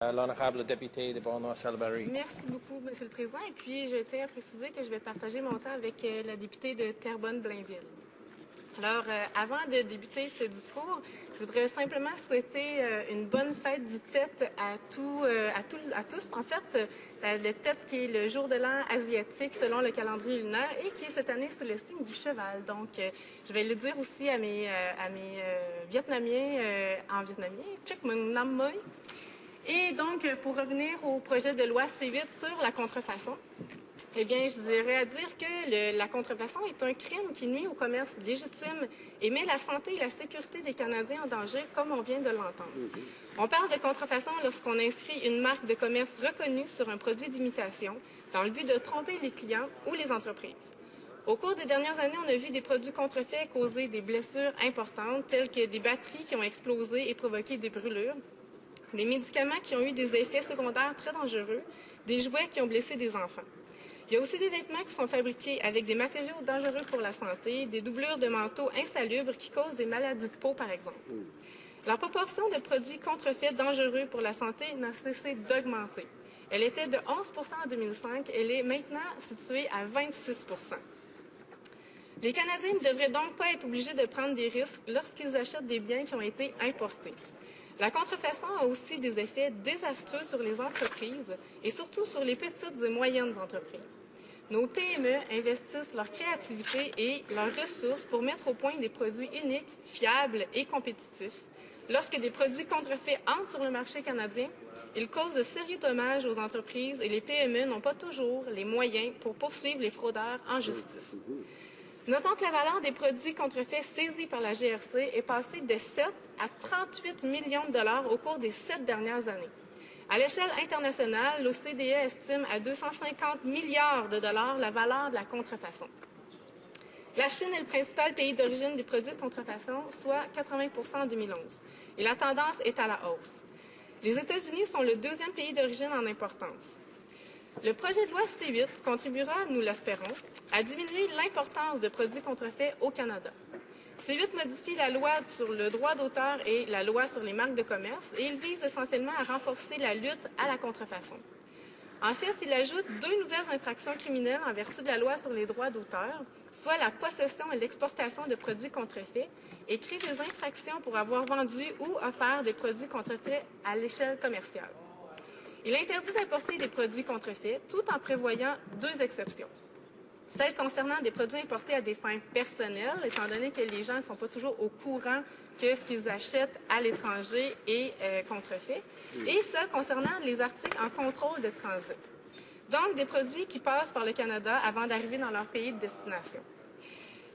L'honorable député de Beauharnois-Salaberry. Merci beaucoup, Monsieur le Président. Et puis, je tiens à préciser que je vais partager mon temps avec la députée de Terrebonne-Blainville. Alors, avant de débuter ce discours, je voudrais simplement souhaiter une bonne fête du Tête à tous. En fait, le Tête qui est le jour de l'an asiatique selon le calendrier lunaire et qui est cette année sous le signe du cheval. Donc, je vais le dire aussi à mes Vietnamiens en vietnamien. Chuk Mung Nam Moi. Et donc, pour revenir au projet de loi C8 sur la contrefaçon, eh bien, je dirais à dire que la contrefaçon est un crime qui nuit au commerce légitime et met la santé et la sécurité des Canadiens en danger, comme on vient de l'entendre. On parle de contrefaçon lorsqu'on inscrit une marque de commerce reconnue sur un produit d'imitation dans le but de tromper les clients ou les entreprises. Au cours des dernières années, on a vu des produits contrefaits causer des blessures importantes, telles que des batteries qui ont explosé et provoqué des brûlures, des médicaments qui ont eu des effets secondaires très dangereux, des jouets qui ont blessé des enfants. Il y a aussi des vêtements qui sont fabriqués avec des matériaux dangereux pour la santé, des doublures de manteaux insalubres qui causent des maladies de peau, par exemple. La proportion de produits contrefaits dangereux pour la santé n'a cessé d'augmenter. Elle était de 11 en 2005, elle est maintenant située à 26 Les Canadiens ne devraient donc pas être obligés de prendre des risques lorsqu'ils achètent des biens qui ont été importés. La contrefaçon a aussi des effets désastreux sur les entreprises et surtout sur les petites et moyennes entreprises. Nos PME investissent leur créativité et leurs ressources pour mettre au point des produits uniques, fiables et compétitifs. Lorsque des produits contrefaits entrent sur le marché canadien, ils causent de sérieux dommages aux entreprises et les PME n'ont pas toujours les moyens pour poursuivre les fraudeurs en justice. Notons que la valeur des produits contrefaits saisis par la GRC est passée de 7 à 38 millions de dollars au cours des 7 dernières années. À l'échelle internationale, l'OCDE estime à 250 milliards de dollars la valeur de la contrefaçon. La Chine est le principal pays d'origine des produits de contrefaçon, soit 80 en 2011, et la tendance est à la hausse. Les États-Unis sont le deuxième pays d'origine en importance. Le projet de loi C8 contribuera, nous l'espérons, à diminuer l'importance de produits contrefaits au Canada. C8 modifie la loi sur le droit d'auteur et la loi sur les marques de commerce et il vise essentiellement à renforcer la lutte à la contrefaçon. En fait, il ajoute 2 nouvelles infractions criminelles en vertu de la loi sur les droits d'auteur, soit la possession et l'exportation de produits contrefaits, et crée des infractions pour avoir vendu ou offert des produits contrefaits à l'échelle commerciale. Il interdit d'importer des produits contrefaits tout en prévoyant 2 exceptions. Celle concernant des produits importés à des fins personnelles, étant donné que les gens ne sont pas toujours au courant que ce qu'ils achètent à l'étranger est contrefait, et celle concernant les articles en contrôle de transit. Donc, des produits qui passent par le Canada avant d'arriver dans leur pays de destination.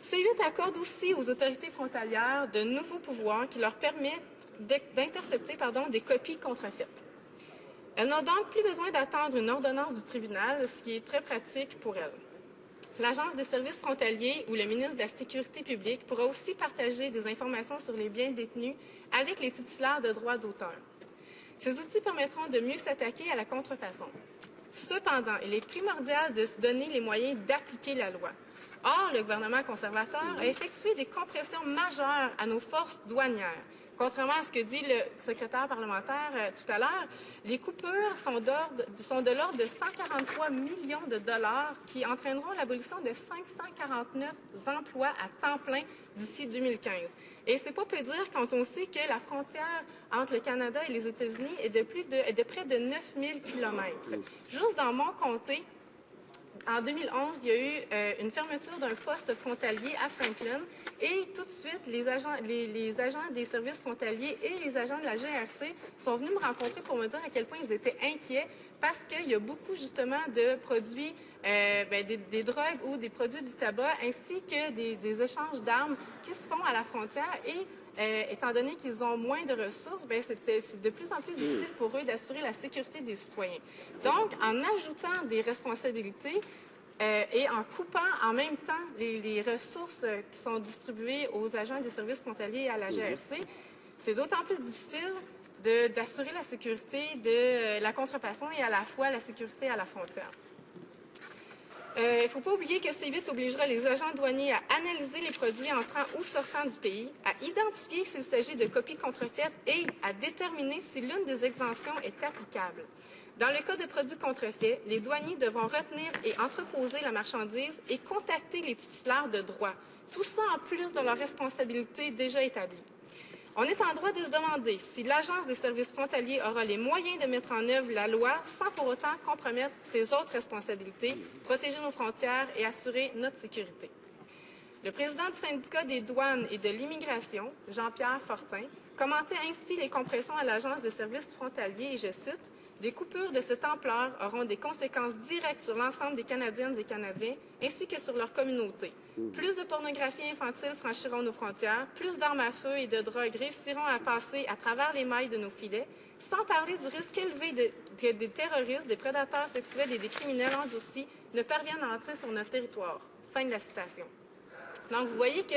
C8 accorde aussi aux autorités frontalières de nouveaux pouvoirs qui leur permettent d'intercepter des copies contrefaites. Elles n'ont donc plus besoin d'attendre une ordonnance du tribunal, ce qui est très pratique pour elles. L'Agence des services frontaliers ou le ministre de la Sécurité publique pourra aussi partager des informations sur les biens détenus avec les titulaires de droits d'auteur. Ces outils permettront de mieux s'attaquer à la contrefaçon. Cependant, il est primordial de se donner les moyens d'appliquer la loi. Or, le gouvernement conservateur a effectué des compressions majeures à nos forces douanières. Contrairement à ce que dit le secrétaire parlementaire tout à l'heure, les coupures sont de l'ordre de 143 millions de dollars qui entraîneront l'abolition de 549 emplois à temps plein d'ici 2015. Et c'est pas peu dire quand on sait que la frontière entre le Canada et les États-Unis est de près de 9000 kilomètres. Juste dans mon comté, en 2011, il y a eu une fermeture d'un poste frontalier à Franklin et tout de suite, les agents des services frontaliers et les agents de la GRC sont venus me rencontrer pour me dire à quel point ils étaient inquiets parce qu'il y a beaucoup justement de produits, des drogues ou des produits du tabac ainsi que des échanges d'armes qui se font à la frontière et étant donné qu'ils ont moins de ressources, c'est de plus en plus difficile pour eux d'assurer la sécurité des citoyens. Donc, en ajoutant des responsabilités et en coupant en même temps les ressources qui sont distribuées aux agents des services frontaliers et à la GRC, c'est d'autant plus difficile d'assurer la sécurité de la contrefaçon et à la fois la sécurité à la frontière. Il ne faut pas oublier que C8 obligera les agents douaniers à analyser les produits entrant ou sortant du pays, à identifier s'il s'agit de copies contrefaites et à déterminer si l'une des exemptions est applicable. Dans le cas de produits contrefaits, les douaniers devront retenir et entreposer la marchandise et contacter les titulaires de droits. Tout ça en plus de leurs responsabilités déjà établies. On est en droit de se demander si l'Agence des services frontaliers aura les moyens de mettre en œuvre la loi sans pour autant compromettre ses autres responsabilités, protéger nos frontières et assurer notre sécurité. Le président du syndicat des douanes et de l'immigration, Jean-Pierre Fortin, commentait ainsi les compressions à l'Agence des services frontaliers et je cite « Des coupures de cette ampleur auront des conséquences directes sur l'ensemble des Canadiennes et Canadiens ainsi que sur leur communauté. Plus de pornographie infantile franchiront nos frontières, plus d'armes à feu et de drogue réussiront à passer à travers les mailles de nos filets, sans parler du risque élevé que des terroristes, des prédateurs sexuels et des criminels endurcis ne parviennent à entrer sur notre territoire. » Fin de la citation. Donc, vous voyez que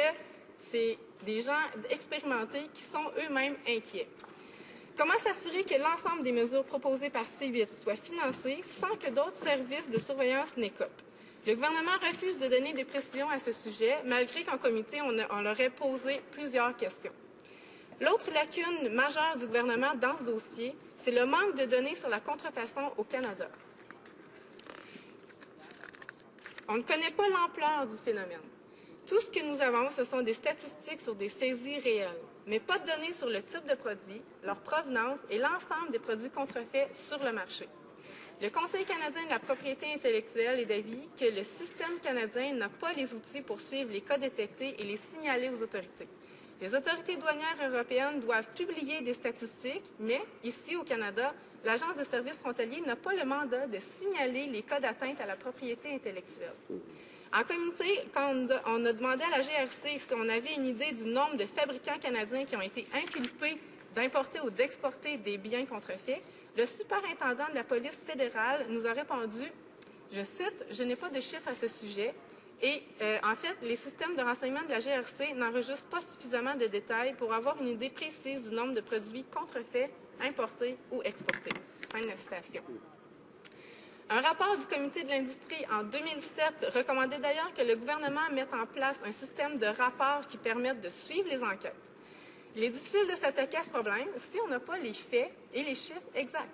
c'est des gens expérimentés qui sont eux-mêmes inquiets. Comment s'assurer que l'ensemble des mesures proposées par C8 soient financées sans que d'autres services de surveillance n'écopent? Le gouvernement refuse de donner des précisions à ce sujet, malgré qu'en comité, on leur ait posé plusieurs questions. L'autre lacune majeure du gouvernement dans ce dossier, c'est le manque de données sur la contrefaçon au Canada. On ne connaît pas l'ampleur du phénomène. Tout ce que nous avons, ce sont des statistiques sur des saisies réelles, mais pas de données sur le type de produit, leur provenance et l'ensemble des produits contrefaits sur le marché. Le Conseil canadien de la propriété intellectuelle est d'avis que le système canadien n'a pas les outils pour suivre les cas détectés et les signaler aux autorités. Les autorités douanières européennes doivent publier des statistiques, mais ici au Canada, l'Agence des services frontaliers n'a pas le mandat de signaler les cas d'atteinte à la propriété intellectuelle. En comité, quand on a demandé à la GRC si on avait une idée du nombre de fabricants canadiens qui ont été inculpés d'importer ou d'exporter des biens contrefaits, le superintendant de la police fédérale nous a répondu, je cite, « Je n'ai pas de chiffres à ce sujet. » Et en fait, les systèmes de renseignement de la GRC n'enregistrent pas suffisamment de détails pour avoir une idée précise du nombre de produits contrefaits, importés ou exportés. Fin de la citation. Un rapport du Comité de l'industrie en 2007 recommandait d'ailleurs que le gouvernement mette en place un système de rapports qui permette de suivre les enquêtes. Il est difficile de s'attaquer à ce problème si on n'a pas les faits et les chiffres exacts.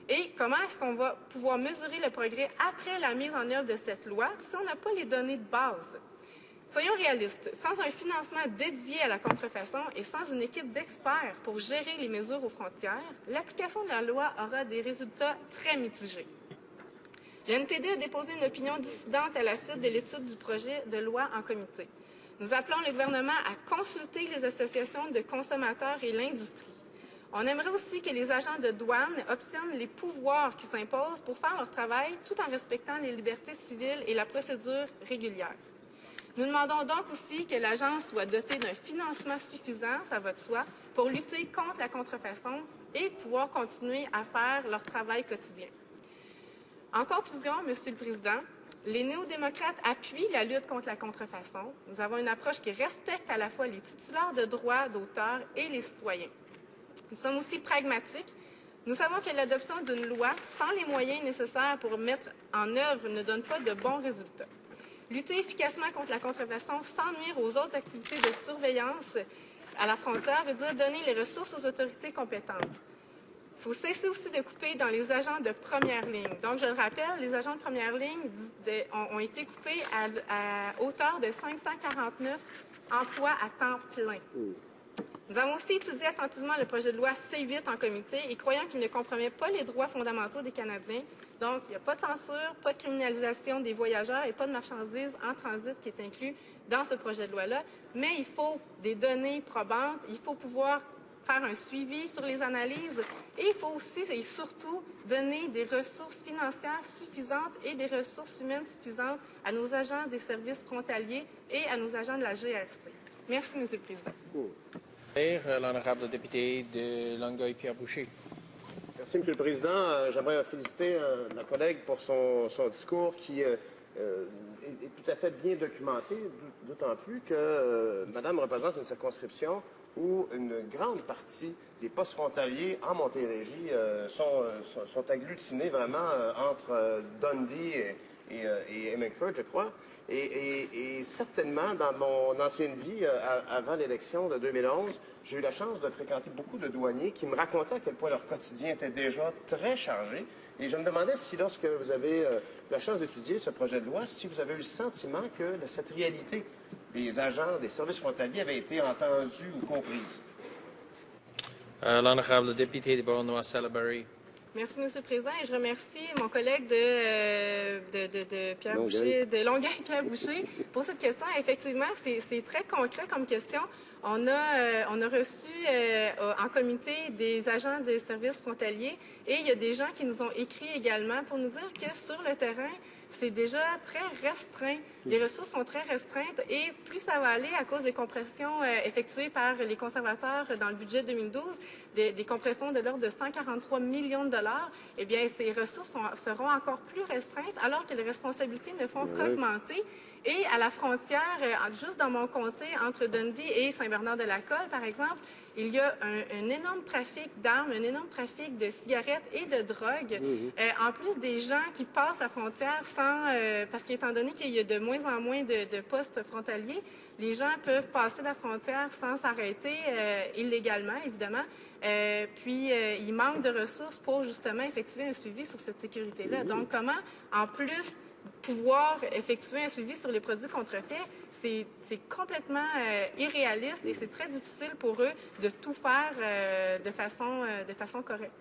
Et comment est-ce qu'on va pouvoir mesurer le progrès après la mise en œuvre de cette loi si on n'a pas les données de base? Soyons réalistes, sans un financement dédié à la contrefaçon et sans une équipe d'experts pour gérer les mesures aux frontières, l'application de la loi aura des résultats très mitigés. Le NPD a déposé une opinion dissidente à la suite de l'étude du projet de loi en comité. Nous appelons le gouvernement à consulter les associations de consommateurs et l'industrie. On aimerait aussi que les agents de douane obtiennent les pouvoirs qui s'imposent pour faire leur travail tout en respectant les libertés civiles et la procédure régulière. Nous demandons donc aussi que l'agence soit dotée d'un financement suffisant, ça va de soi, pour lutter contre la contrefaçon et pouvoir continuer à faire leur travail quotidien. En conclusion, Monsieur le Président, les néo-démocrates appuient la lutte contre la contrefaçon. Nous avons une approche qui respecte à la fois les titulaires de droits d'auteur et les citoyens. Nous sommes aussi pragmatiques. Nous savons que l'adoption d'une loi sans les moyens nécessaires pour mettre en œuvre ne donne pas de bons résultats. Lutter efficacement contre la contrefaçon sans nuire aux autres activités de surveillance à la frontière veut dire donner les ressources aux autorités compétentes. Il faut cesser aussi de couper dans les agents de première ligne. Donc, je le rappelle, les agents de première ligne ont été coupés à hauteur de 549 emplois à temps plein. Nous avons aussi étudié attentivement le projet de loi C8 en comité et croyant qu'il ne compromet pas les droits fondamentaux des Canadiens. Donc, il n'y a pas de censure, pas de criminalisation des voyageurs et pas de marchandises en transit qui est inclus dans ce projet de loi-là. Mais il faut des données probantes, il faut pouvoir faire un suivi sur les analyses et il faut aussi et surtout donner des ressources financières suffisantes et des ressources humaines suffisantes à nos agents des services frontaliers et à nos agents de la GRC. Merci, Monsieur le Président. L'honorable député de Longueuil-Pierre-Boucher. Merci, Monsieur le Président. J'aimerais féliciter ma collègue pour son discours qui est tout à fait bien documenté, d'autant plus que Madame représente une circonscription où une grande partie des postes frontaliers en Montérégie sont agglutinés vraiment entre Dundee et Hemingford, je crois. Et certainement, dans mon ancienne vie, avant l'élection de 2011, j'ai eu la chance de fréquenter beaucoup de douaniers qui me racontaient à quel point leur quotidien était déjà très chargé. Et je me demandais si, lorsque vous avez la chance d'étudier ce projet de loi, si vous avez eu le sentiment que cette réalité des agents des services frontaliers avait été entendue ou comprise. L'honorable député de Beauharnois-Salaberry. Merci, M. le Président, et je remercie mon collègue de Pierre Boucher, de Longueuil, Pierre Boucher, pour cette question. Effectivement, c'est très concret comme question. On a reçu en comité des agents des services frontaliers et il y a des gens qui nous ont écrit également pour nous dire que sur le terrain, c'est déjà très restreint. Les ressources sont très restreintes et plus ça va aller à cause des compressions effectuées par les conservateurs dans le budget 2012, des compressions de l'ordre de 143 millions de dollars, eh bien, ces ressources seront encore plus restreintes alors que les responsabilités ne font qu'augmenter. Et à la frontière, juste dans mon comté, entre Dundee et Saint-Bernard-de-la-Colle, par exemple, il y a un énorme trafic d'armes, un énorme trafic de cigarettes et de drogue. En plus des gens qui passent la frontière sans... parce qu'étant donné qu'il y a de moins en moins de postes frontaliers, les gens peuvent passer la frontière sans s'arrêter, illégalement, évidemment. Puis, il manque de ressources pour justement effectuer un suivi sur cette sécurité-là. Donc, comment, en plus, pouvoir effectuer un suivi sur les produits contrefaits, c'est complètement irréaliste et c'est très difficile pour eux de tout faire de façon correcte.